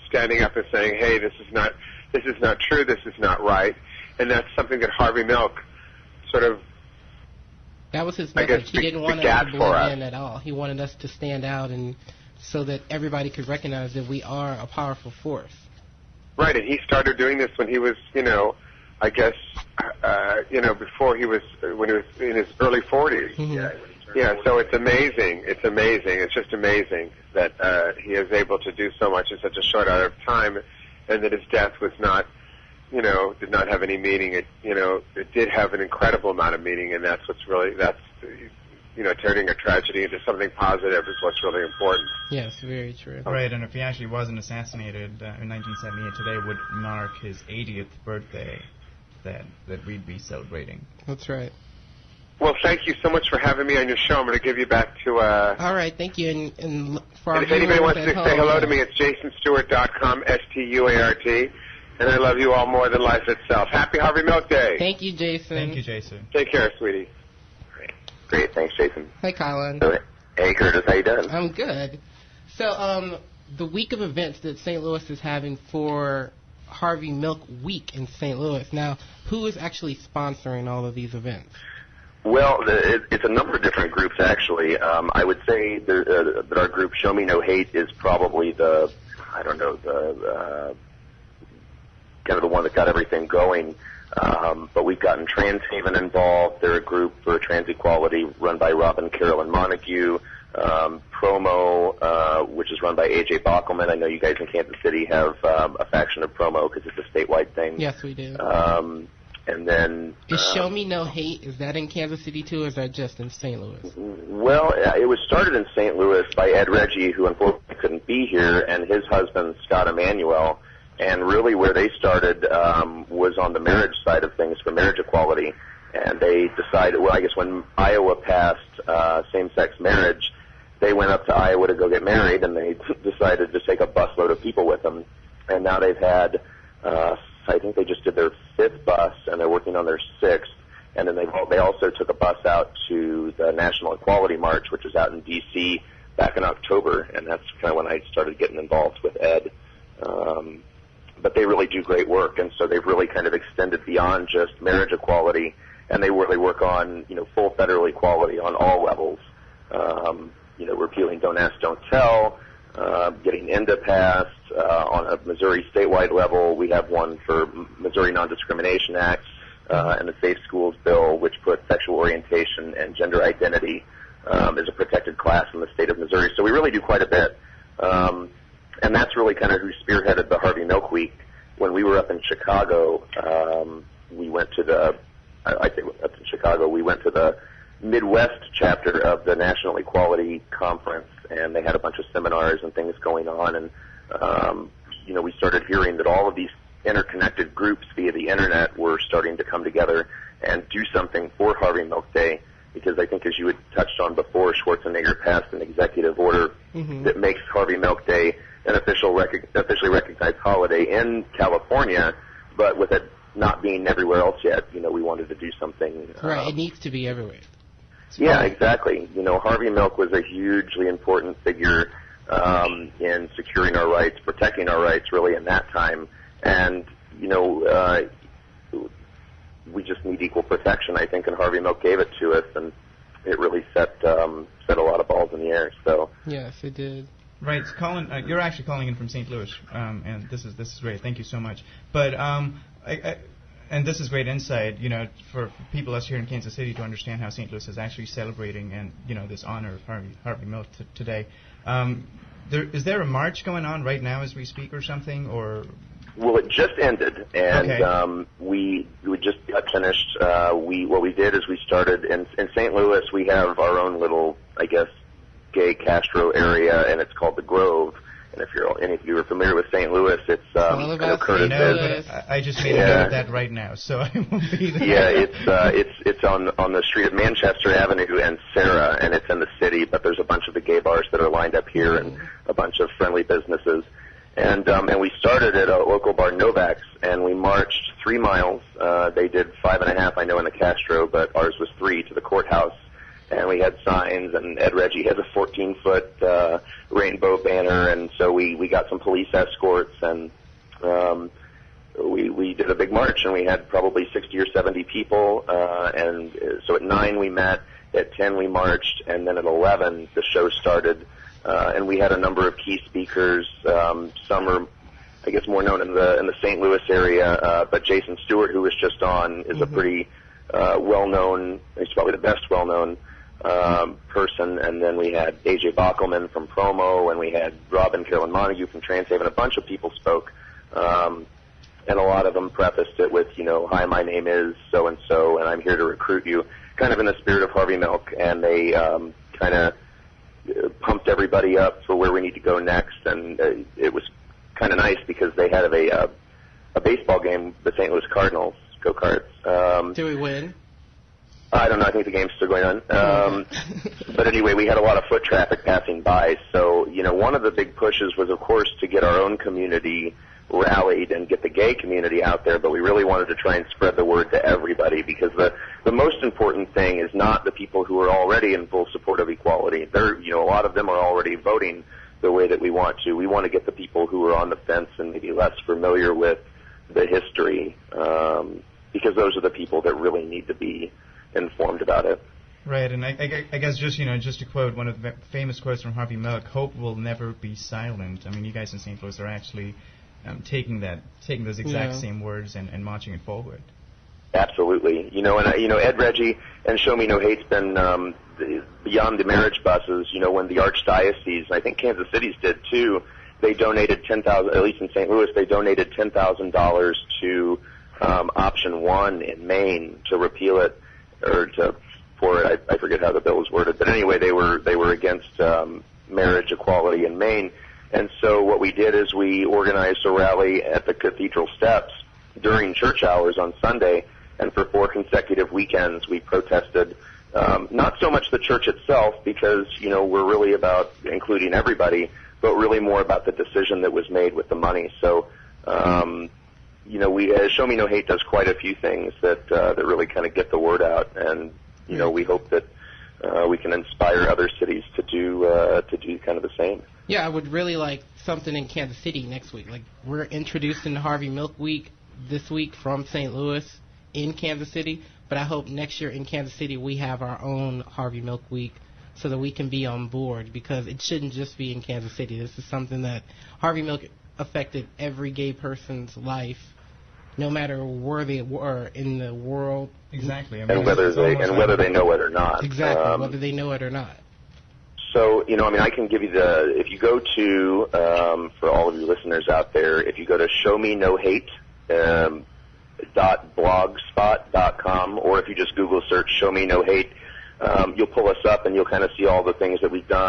standing up and saying, hey, this is not true, this is not right. And that's something that Harvey Milk sort of, that was his message. He didn't want us to blend in at all. He wanted us to stand out, and so that everybody could recognize that we are a powerful force. Right, and he started doing this when he was, I guess, before when he was in his early 40s. Mm-hmm. Yeah, so it's amazing. It's amazing. It's just amazing that he is able to do so much in such a short amount of time, and that his death was not, did not have any meaning. It did have an incredible amount of meaning, and that's what's really, turning a tragedy into something positive is what's really important. Yes, very true. Right, and if he actually wasn't assassinated in 1978, today would mark his 80th birthday that we'd be celebrating. That's right. Well, thank you so much for having me on your show. I'm going to give you back to... All right, thank you. And for our if anybody wants to say hello to me, it's jasonstewart.com, Stuart. And I love you all more than life itself. Happy Harvey Milk Day. Thank you, Jason. Thank you, Jason. Take care, sweetie. Great. Thanks, Jason. Hi, Colin. Hey, Curtis. How you doing? I'm good. So, the week of events that St. Louis is having for Harvey Milk Week in St. Louis. Now, who is actually sponsoring all of these events? Well, it's a number of different groups, actually. I would say that our group, Show Me No Hate, is probably the kind of the one that got everything going. But we've gotten Trans Haven involved. They're a group for trans equality run by Robin Carolyn Montague. Promo, which is run by A.J. Bockelman. I know you guys in Kansas City have a faction of Promo because it's a statewide thing. Yes, we do. And then... Is Show Me No Hate, is that in Kansas City too, or is that just in St. Louis? Well, it was started in St. Louis by Ed Reggie, who unfortunately couldn't be here, and his husband, Scott Emanuel. And really where they started was on the marriage side of things for marriage equality. And they decided, well, I guess when Iowa passed same-sex marriage, they went up to Iowa to go get married, and they decided to take a busload of people with them. And now they've had, I think they just did their 5th bus, and they're working on their 6th. And then they also took a bus out to the National Equality March, which was out in D.C. back in October, and that's kind of when I started getting involved with Ed. But they really do great work, and so they've really kind of extended beyond just marriage equality, and they really work on, full federal equality on all levels. Repealing Don't Ask, Don't Tell, getting INDA passed. On a Missouri statewide level, we have one for Missouri Non-Discrimination Act and the Safe Schools Bill, which puts sexual orientation and gender identity as a protected class in the state of Missouri. So we really do quite a bit. And that's really kind of who spearheaded the Harvey Milk Week. When we were up in Chicago, we went to the Midwest chapter of the National Equality Conference, and they had a bunch of seminars and things going on. And, we started hearing that all of these interconnected groups via the Internet were starting to come together and do something for Harvey Milk Day, because I think, as you had touched on before, Schwarzenegger passed an executive order that makes Harvey Milk Day an officially recognized holiday in California, but with it not being everywhere else yet, we wanted to do something. Right, it needs to be everywhere. Yeah, exactly. Harvey Milk was a hugely important figure in securing our rights, protecting our rights, really, in that time. And, we just need equal protection, I think, and Harvey Milk gave it to us, and it really set a lot of balls in the air. So yes, it did. Right, Colin, you're actually calling in from St. Louis, and this is great. Thank you so much. But and this is great insight, for people us here in Kansas City to understand how St. Louis is actually celebrating and this honor of Harvey Milk today. Is there a march going on right now as we speak, or something, or? Well, it just ended, and okay. We just got finished. What we did is we started in St. Louis. We have our own little, I guess, gay Castro area, and it's called the Grove. And if you are familiar with St. Louis, it's Curtis is. I just made a note of that right now, so I won't be there. Yeah, it's on the street of Manchester Avenue and Sarah, and it's in the city. But there's a bunch of the gay bars that are lined up here, and a bunch of friendly businesses. And we started at a local bar, Novak's, and we marched 3 miles. They did 5.5, I know, in the Castro, but ours was 3 to the courthouse. and we had signs, and Ed Reggie has a 14-foot rainbow banner, and so we got some police escorts, and we did a big march, and we had probably 60 or 70 people, and so at 9 we met, at 10 we marched, and then at 11 the show started, and we had a number of key speakers. Some are, I guess, more known in the St. Louis area, but Jason Stuart, who was just on, is a pretty well-known, he's probably the best well-known person, and then we had A.J. Bockelman from Promo, and we had Rob and Carolyn Montague from Transhaven. A bunch of people spoke, and a lot of them prefaced it with, hi, my name is so-and-so, and I'm here to recruit you, kind of in the spirit of Harvey Milk, and they kind of pumped everybody up for where we need to go next, and it was kind of nice because they had a baseball game, the St. Louis Cardinals, go-karts. Did we win? I don't know. I think the game's still going on. But anyway, we had a lot of foot traffic passing by. So, one of the big pushes was, of course, to get our own community rallied and get the gay community out there. But we really wanted to try and spread the word to everybody, because the most important thing is not the people who are already in full support of equality. A lot of them are already voting the way that we want to. We want to get the people who are on the fence and maybe less familiar with the history, because those are the people that really need to be informed about it. Right, and I guess just to quote one of the famous quotes from Harvey Milk, hope will never be silent. I mean, you guys in St. Louis are actually taking those exact same words and marching it forward. Absolutely. Ed Reggie and Show Me No Hate's been beyond the marriage buses. When the Archdiocese, I think Kansas City's did too, they donated $10,000, at least in St. Louis, they donated $10,000 to Option 1 in Maine to repeal it, or for it. I forget how the bill was worded, but anyway, they were against marriage equality in Maine. And so what we did is we organized a rally at the cathedral steps during church hours on Sunday, and for 4 consecutive weekends we protested, not so much the church itself, because we're really about including everybody, but really more about the decision that was made with the money. So Show Me No Hate does quite a few things that really kind of get the word out, and we hope that we can inspire other cities to do kind of the same. Yeah, I would really like something in Kansas City next week. Like, we're introducing Harvey Milk Week this week from St. Louis in Kansas City, but I hope next year in Kansas City we have our own Harvey Milk Week so that we can be on board, because it shouldn't just be in Kansas City. This is something that Harvey Milk affected every gay person's life, no matter where they were in the world. Exactly. And whether they know it or not. Exactly, whether they know it or not. So, I can give you if you go to, for all of you listeners out there, if you go to showmenohate.blogspot.com, or if you just Google search Show Me No Hate, you'll pull us up and you'll kind of see all the things that we've done.